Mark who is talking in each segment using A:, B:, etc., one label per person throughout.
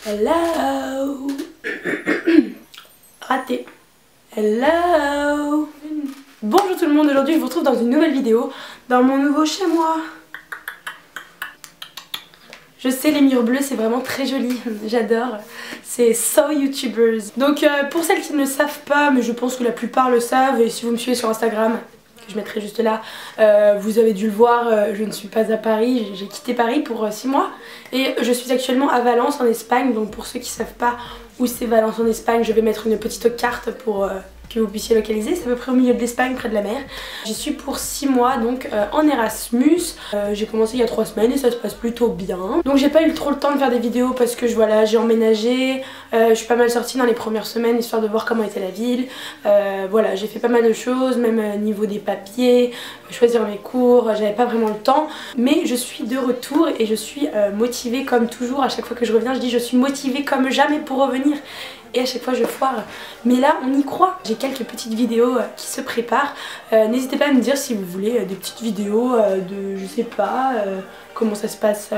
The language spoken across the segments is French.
A: Hello. Raté. Hello. Bonjour tout le monde, aujourd'hui je vous retrouve dans une nouvelle vidéo dans mon nouveau chez moi. Je sais, les murs bleus c'est vraiment très joli, j'adore. C'est So YouTubers. Donc pour celles qui ne le savent pas, mais je pense que la plupart le savent, et si vous me suivez sur Instagram, que je mettrai juste là, vous avez dû le voir, je ne suis pas à Paris, j'ai quitté Paris pour 6 mois et je suis actuellement à Valence en Espagne. Donc pour ceux qui ne savent pas où c'est Valence en Espagne, je vais mettre une petite carte pour que vous puissiez localiser. C'est à peu près au milieu de l'Espagne, près de la mer. J'y suis pour 6 mois donc en Erasmus. J'ai commencé il y a 3 semaines et ça se passe plutôt bien. Donc j'ai pas eu trop le temps de faire des vidéos parce que voilà, j'ai emménagé. Je suis pas mal sortie dans les premières semaines histoire de voir comment était la ville. Voilà, j'ai fait pas mal de choses, même niveau des papiers, choisir mes cours, j'avais pas vraiment le temps. Mais je suis de retour et je suis motivée comme toujours. À chaque fois que je reviens, je dis je suis motivée comme jamais pour revenir. Et à chaque fois je foire, mais là on y croit. J'ai quelques petites vidéos qui se préparent. N'hésitez pas à me dire si vous voulez des petites vidéos de je sais pas comment ça se passe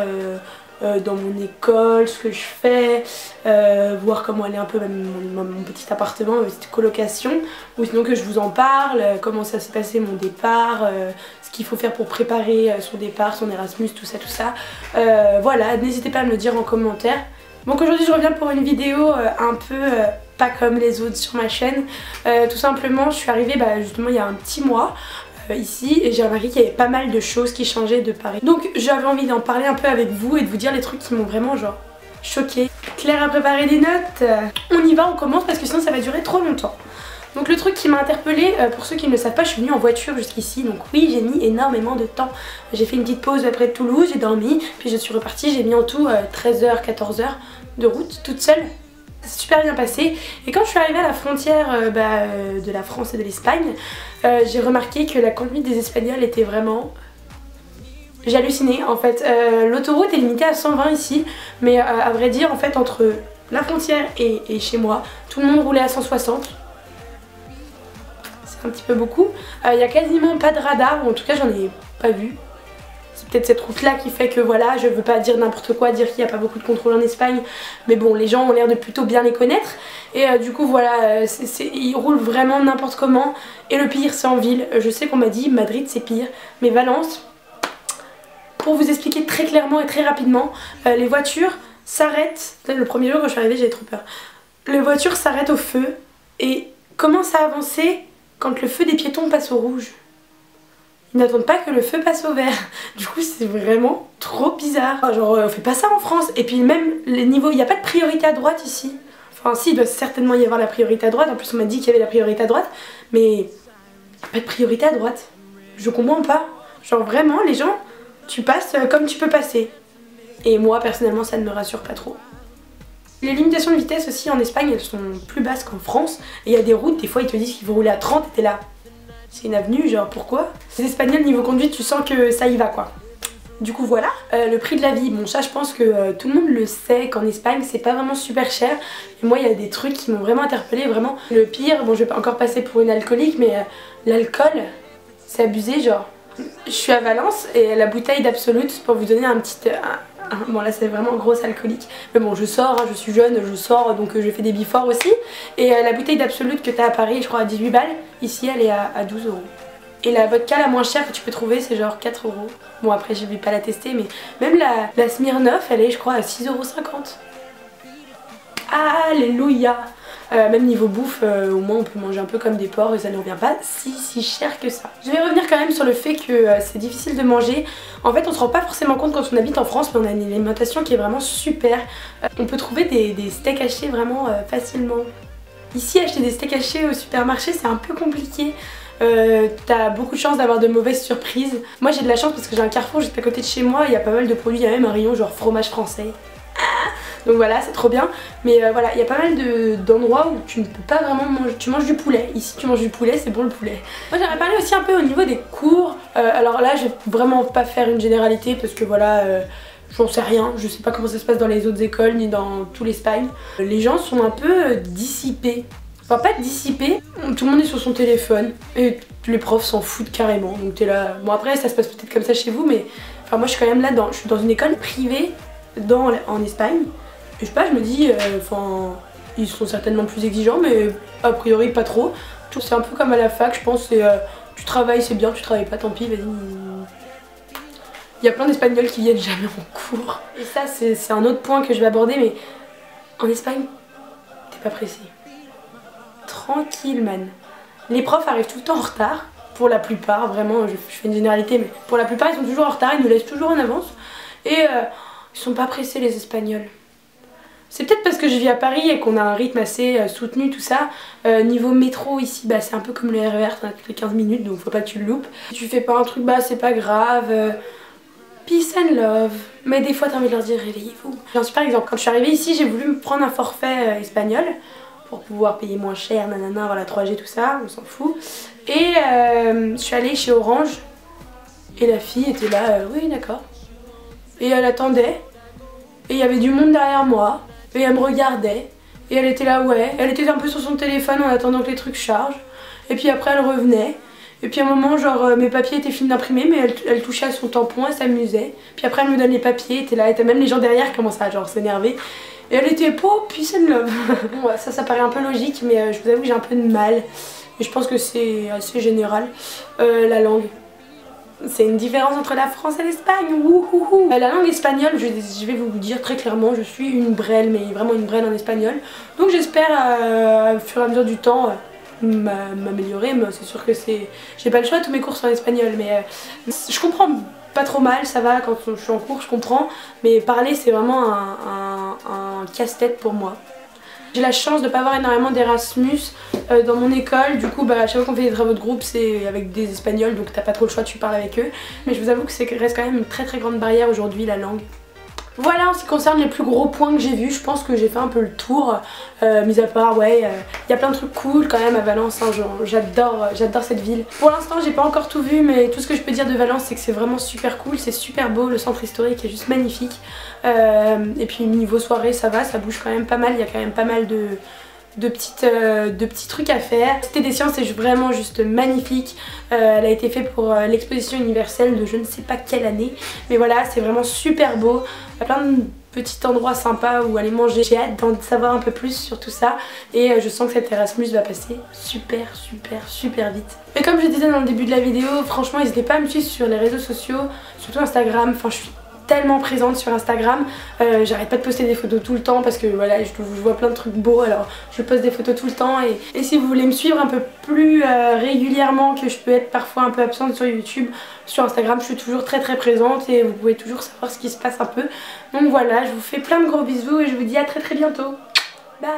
A: dans mon école, ce que je fais, voir comment aller un peu même mon petit appartement, ma petite colocation, ou sinon que je vous en parle, comment ça s'est passé mon départ, ce qu'il faut faire pour préparer son départ, son Erasmus, tout ça. Voilà, n'hésitez pas à me le dire en commentaire. Donc aujourd'hui je reviens pour une vidéo un peu pas comme les autres sur ma chaîne. Tout simplement je suis arrivée justement il y a un petit mois ici et j'ai remarqué qu'il y avait pas mal de choses qui changeaient de Paris. Donc j'avais envie d'en parler un peu avec vous et de vous dire les trucs qui m'ont vraiment genre choquée. Claire a préparé des notes, on y va, on commence parce que sinon ça va durer trop longtemps. Donc le truc qui m'a interpellée, pour ceux qui ne le savent pas, je suis venue en voiture jusqu'ici, donc oui j'ai mis énormément de temps. J'ai fait une petite pause près de Toulouse, j'ai dormi, puis je suis repartie, j'ai mis en tout 13h, 14h de route toute seule. C'est super bien passé et quand je suis arrivée à la frontière de la France et de l'Espagne, j'ai remarqué que la conduite des Espagnols était vraiment... J'ai halluciné en fait. L'autoroute est limitée à 120 ici, mais à vrai dire en fait entre la frontière et chez moi, tout le monde roulait à 160. Un petit peu beaucoup. Il y a quasiment pas de radar, ou en tout cas j'en ai pas vu. C'est peut-être cette route là qui fait que voilà, je veux pas dire n'importe quoi, dire qu'il n'y a pas beaucoup de contrôle en Espagne, mais bon, les gens ont l'air de plutôt bien les connaître et du coup voilà, ils roulent vraiment n'importe comment. Et le pire c'est en ville. Je sais qu'on m'a dit Madrid c'est pire, mais Valence, pour vous expliquer très clairement et très rapidement, les voitures s'arrêtent. Le premier jour quand je suis arrivée j'avais trop peur. Les voitures s'arrêtent au feu et commencent à avancer quand le feu des piétons passe au rouge. Ils n'attendent pas que le feu passe au vert. Du coup c'est vraiment trop bizarre. Genre on fait pas ça en France. Et puis même les niveaux, il n'y a pas de priorité à droite ici. Enfin si, il doit certainement y avoir la priorité à droite. En plus on m'a dit qu'il y avait la priorité à droite. Mais pas de priorité à droite. Je comprends pas. Genre vraiment les gens, tu passes comme tu peux passer. Et moi personnellement ça ne me rassure pas trop. Les limitations de vitesse aussi en Espagne elles sont plus basses qu'en France. Et il y a des routes, des fois ils te disent qu'il faut rouler à 30 et t'es là. C'est une avenue, genre pourquoi? Les Espagnols niveau conduite tu sens que ça y va quoi. Du coup voilà. Le prix de la vie, bon ça je pense que tout le monde le sait qu'en Espagne c'est pas vraiment super cher. Et moi il y a des trucs qui m'ont vraiment interpellée, vraiment. Le pire, bon je vais pas encore passer pour une alcoolique mais l'alcool c'est abusé genre. Je suis à Valence et la bouteille d'Absolute, pour vous donner un petit... bon là c'est vraiment grosse alcoolique, mais bon je sors, je suis jeune, je sors donc je fais des before aussi. Et la bouteille d'Absolute que t'as à Paris je crois à 18 balles, ici elle est à 12 €. Et la vodka la moins chère que tu peux trouver c'est genre 4 €. Bon après je vais pas la tester mais même la Smirnoff elle est je crois à 6,50 €. Alléluia. Même niveau bouffe, au moins on peut manger un peu comme des porcs et ça ne revient pas si cher que ça. Je vais revenir quand même sur le fait que c'est difficile de manger. En fait on se rend pas forcément compte quand on habite en France, mais on a une alimentation qui est vraiment super. On peut trouver des steaks hachés vraiment facilement. Ici acheter des steaks hachés au supermarché c'est un peu compliqué. T'as beaucoup de chance d'avoir de mauvaises surprises. Moi j'ai de la chance parce que j'ai un Carrefour juste à côté de chez moi, il y a pas mal de produits, il y a même un rayon genre fromage français. Donc voilà, c'est trop bien. Mais voilà, il y a pas mal d'endroits où tu ne peux pas vraiment manger. Tu manges du poulet. Ici, tu manges du poulet, c'est bon le poulet. Moi, j'aimerais parler aussi un peu au niveau des cours. Alors là, je vais vraiment pas faire une généralité parce que voilà, j'en sais rien. Je sais pas comment ça se passe dans les autres écoles ni dans tout l'Espagne. Les gens sont un peu dissipés. Enfin, pas dissipés. Tout le monde est sur son téléphone et les profs s'en foutent carrément. Donc t'es là. Bon, après, ça se passe peut-être comme ça chez vous, mais enfin, moi, je suis quand même là. Je suis dans une école privée en Espagne. Et je sais pas, je me dis, enfin, ils sont certainement plus exigeants, mais a priori pas trop. C'est un peu comme à la fac, je pense, c'est tu travailles, c'est bien, tu travailles pas, tant pis, vas-y. Il y a plein d'Espagnols qui viennent jamais en cours. Et ça, c'est un autre point que je vais aborder, mais en Espagne, t'es pas pressé. Tranquille, man. Les profs arrivent tout le temps en retard, pour la plupart, vraiment, je fais une généralité, mais pour la plupart, ils sont toujours en retard, ils nous laissent toujours en avance. Et ils sont pas pressés, les Espagnols. C'est peut-être parce que je vis à Paris et qu'on a un rythme assez soutenu, tout ça. Niveau métro ici, bah, c'est un peu comme le RER, t'en as toutes les 15 minutes, donc faut pas que tu le loupes. Si tu fais pas un truc, bah c'est pas grave. Peace and love. Mais des fois t'as envie de leur dire réveillez-vous. J'en suis par exemple, quand je suis arrivée ici, j'ai voulu me prendre un forfait espagnol pour pouvoir payer moins cher, nanana, voilà, 3G, tout ça, on s'en fout. Et je suis allée chez Orange et la fille était là, oui d'accord. Et elle attendait, et il y avait du monde derrière moi. Et elle me regardait, et elle était là, ouais, elle était un peu sur son téléphone en attendant que les trucs chargent. Et puis après elle revenait, et puis à un moment genre mes papiers étaient finis d'imprimer, mais elle touchait à son tampon, elle s'amusait. Puis après elle me donne les papiers, était là, et même les gens derrière commençaient à genre s'énerver. Et elle était peace and love. Bon, ouais, ça paraît un peu logique, mais je vous avoue que j'ai un peu de mal. Et je pense que c'est assez général, la langue. C'est une différence entre la France et l'Espagne. La langue espagnole, je vais vous dire très clairement, je suis une brêle, mais vraiment une brêle en espagnol. Donc j'espère au fur et à mesure du temps m'améliorer, mais c'est sûr que j'ai pas le choix, tous mes cours sont en espagnol, mais je comprends pas trop mal, ça va, quand je suis en cours je comprends, mais parler c'est vraiment un casse-tête pour moi. J'ai la chance de ne pas avoir énormément d'Erasmus dans mon école, du coup bah, à chaque fois qu'on fait des travaux de groupe c'est avec des Espagnols, donc t'as pas trop le choix, tu parles avec eux. Mais je vous avoue que ça reste quand même une très grande barrière aujourd'hui, la langue. Voilà en ce qui concerne les plus gros points que j'ai vus, je pense que j'ai fait un peu le tour, mis à part ouais, y a plein de trucs cool quand même à Valence, hein, j'adore cette ville. Pour l'instant j'ai pas encore tout vu, mais tout ce que je peux dire de Valence c'est que c'est vraiment super cool, c'est super beau, le centre historique est juste magnifique. Et puis niveau soirée ça va, ça bouge quand même pas mal, il y a quand même pas mal de petits trucs à faire. Cité des Sciences est vraiment juste magnifique. Elle a été faite pour l'exposition universelle de je ne sais pas quelle année. Mais voilà, c'est vraiment super beau. Il y a plein de petits endroits sympas où aller manger. J'ai hâte d'en savoir un peu plus sur tout ça. Et je sens que cet Erasmus va passer super vite. Et comme je disais dans le début de la vidéo, franchement n'hésitez pas à me suivre sur les réseaux sociaux, surtout Instagram. Enfin, je suis tellement présente sur Instagram, j'arrête pas de poster des photos tout le temps parce que voilà, je vois plein de trucs beaux, alors je poste des photos tout le temps. Et si vous voulez me suivre un peu plus régulièrement, que je peux être parfois un peu absente sur YouTube, sur Instagram je suis toujours très présente et vous pouvez toujours savoir ce qui se passe un peu. Donc voilà, je vous fais plein de gros bisous et je vous dis à très bientôt. Bye.